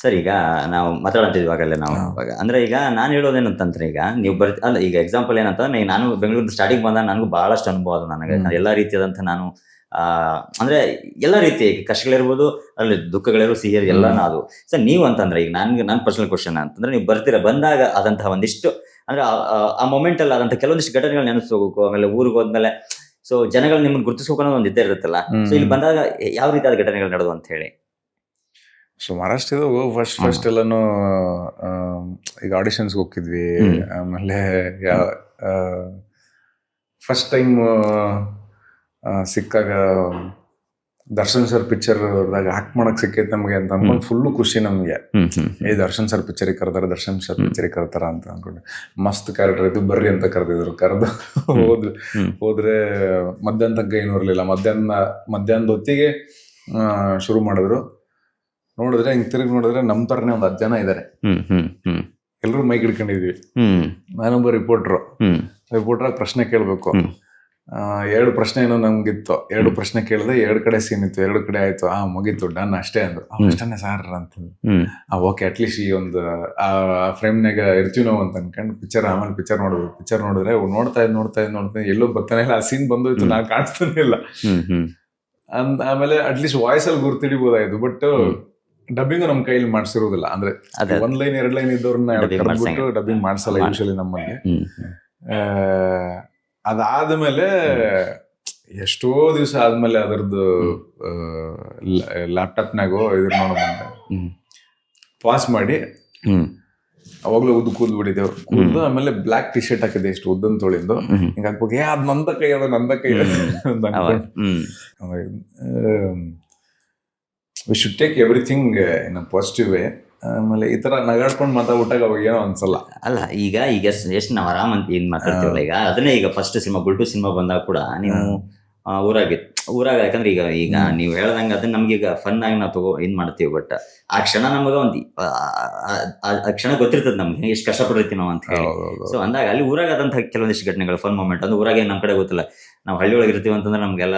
Sir ಈಗ ನಾವು ಮಾತಾಡಂತಿದ್ವಿ ಇವಾಗಲೇ ನಾವು ಹಾ. ಇವಾಗ ಅಂದ್ರೆ ಈಗ ನಾನು ಹೇಳೋದೇನಂತಂದ್ರೆ ಈಗ ನೀವು ಅಲ್ಲ ಈಗ ಎಕ್ಸಾಂಪಲ್ ಏನಂತಂದ್ರೆ ನಾನು ಬೆಂಗಳೂರು ಸ್ಟಾರ್ಟಿಂಗ್ ಬಂದಾಗ ನನಗೂ ಬಹಳಷ್ಟು ಅನುಭವ ಅದು ನನಗೆ ಎಲ್ಲಾ ರೀತಿಯಾದಂಥ ನಾನು ಆ ಅಂದ್ರೆ ಎಲ್ಲಾ ರೀತಿ ಕಷ್ಟಗಳಿರ್ಬೋದು ಅಲ್ಲಿ ದುಃಖಗಳಿರ್ಬೋದು ಸಿಹಿ ಎಲ್ಲಾನು ಅದು. ಸರ್ ನೀವು ಅಂತಂದ್ರೆ ಈಗ ನನ್ನ ಪರ್ಸನಲ್ ಕ್ವಶನ್ ಅಂತಂದ್ರೆ ನೀವು ಬಂದಾಗ ಆದಂತಹ ಒಂದಿಷ್ಟು ಅಂದ್ರೆ ಆ ಮೊಮೆಂಟ್ ಅಲ್ಲಿ ಆದಂತಹ ಕೆಲವೊಂದಿಷ್ಟು ಘಟನೆಗಳು ನೆನೆಸ್ಕೋಬೇಕು. ಆಮೇಲೆ ಊರಿಗೆ ಹೋದ್ಮೇಲೆ ಸೊ ಜನಗಳು ನಿಮ್ಮನ್ನ ಗುರುತಿಸ್ಬೇಕು ಅನ್ನೋದು ಒಂದು ಇದ್ದೇ ಇರುತ್ತಲ್ಲ. ಸೊ ಇಲ್ಲಿ ಬಂದಾಗ ಯಾವ ರೀತಿಯಾದ ಘಟನೆಗಳು ನಡೆದು ಅಂತ ಹೇಳಿ. ಸುಮಾರಷ್ಟಿದು ಫಸ್ಟ್ ಎಲ್ಲಾನು ಈಗ ಆಡಿಷನ್ಸ್ಗೆ ಹೋಗಿದ್ವಿ. ಆಮೇಲೆ ಫಸ್ಟ್ ಟೈಮ್ ಸಿಕ್ಕಾಗ ದರ್ಶನ್ ಸರ್ ಪಿಕ್ಚರ್ದಾಗ ಆಕ್ಟ್ ಮಾಡಕ್ ಸಿಕ್ಕೈತೆ ನಮಗೆ ಅಂತ ಅನ್ಕೊಂಡು ಫುಲ್ಲು ಖುಷಿ ನಮಗೆ. ದರ್ಶನ್ ಸರ್ ಪಿಕ್ಚರಿಗೆ ಕರ್ದಾರ, ದರ್ಶನ್ ಸರ್ ಪಿಕ್ಚರಿಗೆ ಕರ್ತಾರ ಅಂತ ಅನ್ಕೊಂಡು ಮಸ್ತ್ ಕ್ಯಾರೆಕ್ಟರ್ ಇದು ಬರ್ರಿ ಅಂತ ಕರೆದಿದ್ರು. ಕರೆದು ಹೋದ್ರೆ ಮಧ್ಯಾಹ್ನ ತನಕ ಏನೂ ಇರಲಿಲ್ಲ. ಮಧ್ಯಾಹ್ನದ ಹೊತ್ತಿಗೆ ಶುರು ಮಾಡಿದ್ರು. ನೋಡಿದ್ರೆ ಹಿಂಗ್ ತಿರುಗಿ ನೋಡಿದ್ರೆ ನಮ್ ತರನೇ ಒಂದು 10 ಜನ ಇದಾರೆ. ಎಲ್ರು ಮೈಕ್ ಹಿಡ್ಕೊಂಡಿದ್ವಿ. ನಾನೊಬ್ಬ ರಿಪೋರ್ಟ್ರು ಪ್ರಶ್ನೆ ಕೇಳ್ಬೇಕು. 2 ಪ್ರಶ್ನೆ ಏನೋ ನಮ್ಗಿತ್ತು. 2 ಪ್ರಶ್ನೆ ಕೇಳಿದೆ, 2 ಕಡೆ ಸೀನ್ ಇತ್ತು, 2 ಕಡೆ ಆಯ್ತು. ಮುಗೀತು, ಡನ್ ಅಷ್ಟೇ ಅಂದ್ರು. ಅಷ್ಟೇ ಸಾರ್ ಅಂತಂದು ಓಕೆ ಅಟ್ಲೀಸ್ಟ್ ಈ ಒಂದು ಆ ಫ್ರೇಮ್ನಾಗ ಇರ್ತೀವಿ ನಾವು ಅಂತ ಅನ್ಕೊಂಡು ಆಮೇಲೆ ಪಿಕ್ಚರ್ ನೋಡಿದ್ರೆ ನೋಡ್ತಾ ಎಲ್ಲೋ ಬರ್ತಾನೆ ಇಲ್ಲ. ಆ ಸೀನ್ ಬಂದೋಯ್ತು, ನಾ ಕಾಣಿಸ್ತಾನೆ ಇಲ್ಲ. ಆಮೇಲೆ ಅಟ್ಲೀಸ್ಟ್ ವಾಯ್ಸ್ ಅಲ್ಲಿ ಗುರ್ತಿಡಿಬೋದಾಯ್ತು. ಬಟ್ ಡಬ್ಬಿಂಗ್ ನಮ್ ಕೈಲಿ ಮಾಡ್ಸಿರೋದಿಲ್ಲ. ಅಂದ್ರೆ 1 ಲೈನ್ 2 ಲೈನ್ ಇದ್ದವ್ರನ್ನ ಕರೆದ್ಬಿಟ್ಟು ಡಬ್ಬಿಂಗ್ ಮಾಡ್ಸಲ್ಲ ಯೂಶಲಿ ನಮ್ಮಲ್ಲಿ. ಅದಾದ್ಮೇಲೆ ಎಷ್ಟೋ ದಿವಸ ಆದ್ಮೇಲೆ ಅದರದ್ದು ಲ್ಯಾಪ್ಟಾಪ್ನಾಗೋ ಇದ್ರ ನೋಡೋದಂತೆ ಪಾಸ್ ಮಾಡಿ ಅವಾಗ್ಲೂ ಉದ್ದು ಕೂದಲು ಬಿಡಿದೇವ್ರು. ಕೂದಲು ಆಮೇಲೆ ಬ್ಲಾಕ್ ಟಿ ಶರ್ಟ್ ಹಾಕಿದೆ, ಎಷ್ಟು ಉದ್ದನ್ ತೊಳಿಂದು ಹಿಂಗ ಹಾಕ್ಬೇಕು. ಅದ್ ನಂದ ಕೈ we should take everything in a positive way. ಆಮೇಲೆ ಈ ತರ ನಗಾಡ್ಕೊಂಡು ಮಾತಾಡ್ಬಿಟ್ಟಾಗ ಅವಾಗ ಏನೋ ಅನ್ಸಲ್ಲ. ಅಲ್ಲ ಈಗ ಎಷ್ಟು ನಾವು ಆರಾಮ್ ಅಂತ ಏನ್ ಮಾತಾಡ್ತೀವಲ್ಲ, ಈಗ ಅದನ್ನೇ ಈಗ ಫಸ್ಟ್ ಸಿನಿಮಾ ಬುಲ್ಟು ಸಿನಿಮಾ ಬಂದಾಗ ಕೂಡ ನೀವು ಊರಾಗ ಯಾಕಂದ್ರೆ ಈಗ ನೀವು ಹೇಳ್ದಂಗ ಅದನ್ನ ನಮ್ಗೆ ಈಗ ಫನ್ ಆಗಿ ನಾವು ಏನ್ ಮಾಡ್ತೀವಿ. ಬಟ್ ಆ ಕ್ಷಣ ನಮಗ ಒಂದು ಆ ಕ್ಷಣ ಗೊತ್ತಿರ್ತದೆ ನಮ್ಗೆ ಎಷ್ಟು ಕಷ್ಟಪಟ್ಟಿರ್ತೀವಿ ನಾವು ಅಂತ ಹೇಳಿ. ಸೊ ಅಂದಾಗ ಅಲ್ಲಿ ಊರಾಗ ಆದಂತಹ ಕೆಲವೊಂದಿಷ್ಟು ಘಟನೆಗಳು ಫನ್ ಮೂಮೆಂಟ್ ಅಂದ್ರೆ ಊರಾಗ ನಮ್ ಕಡೆ ಗೊತ್ತಿಲ್ಲ, ನಾವು ಹಳ್ಳಿ ಒಳಗೆ ಇರ್ತೀವಿ ಅಂತಂದ್ರೆ ನಮ್ಗೆಲ್ಲ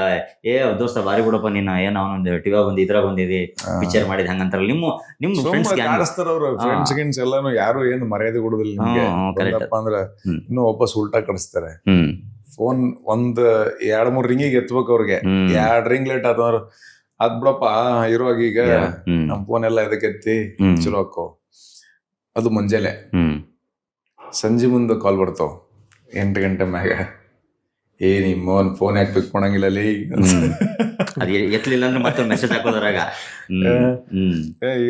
ದೋಸ್ತ ಬಾರಿ ಬಿಡಪ್ಪ ನೀನು ಏನೋ ಅವನೊಂದು ಟಿವಿ ಬಂದು ಇದ್ರ ಬಂದಿದಿ ಪಿಕ್ಚರ್ ಮಾಡಿದ್ ಹಂಗಂತಾರಲ್ಲ. ನಿಮ್ಮ ಫ್ರೆಂಡ್ಸ್ ಎಲ್ಲಾನು ಯಾರು ಏನು ಮರ್ಯಾದೆ ಕೊಡುದಿಲ್ಲ ನಿಮ್ಗೆ. ಅಂದ್ರೆ ಇನ್ನೂ ವಾಪಸ್ ಉಲ್ಟಾ ಕಳಿಸ್ತಾರೆ. ಫೋನ್ 1-2-3 ರಿಂಗಿಗೆ ಎತ್ಬೇಕು ಅವ್ರಿಗೆ. 2 ರಿಂಗ್ ಲೇಟ್ ಆತಂದ್ರ ಅದ್ ಬಿಡಪ್ಪ ಇರುವಾಗ ಈಗ ನಮ್ ಫೋನ್ ಎಲ್ಲ ಇದಕ್ಕೆ ಎತ್ತಿ ಚಲೋ ಹಾಕೋ. ಅದು ಮುಂಜಾನೆ. ಸಂಜೆ ಮುಂದೆ ಕಾಲ್ ಬರ್ತಾವ 8 ಗಂಟೆ ಮ್ಯಾಗ. ನಿಮ್ಮ ಫೋನ್ ಯಾಕೆ ಪಿಕ್ ಮಾಡಂಗಿಲ್ಲ ಅಲ್ಲಿ ಅದ್ ಎತ್ತಲಿಲ್ಲ ಅಂದ್ರೆ ಮತ್ತೆ ಮೆಸೇಜ್ ಹಾಕೋದ್ರಾಗ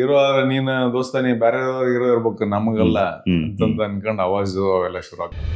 ಇರೋ ನೀನ್ ದೋಸ್ತ ನೀ ಬೇರೆ ಇರ್ಬೇಕು ನಮಗಲ್ಲ ಅಂತಂದು ಅನ್ಕೊಂಡು ಅವಾಜು ಅವೆಲ್ಲ ಶುರು ಆಗ್ತದೆ.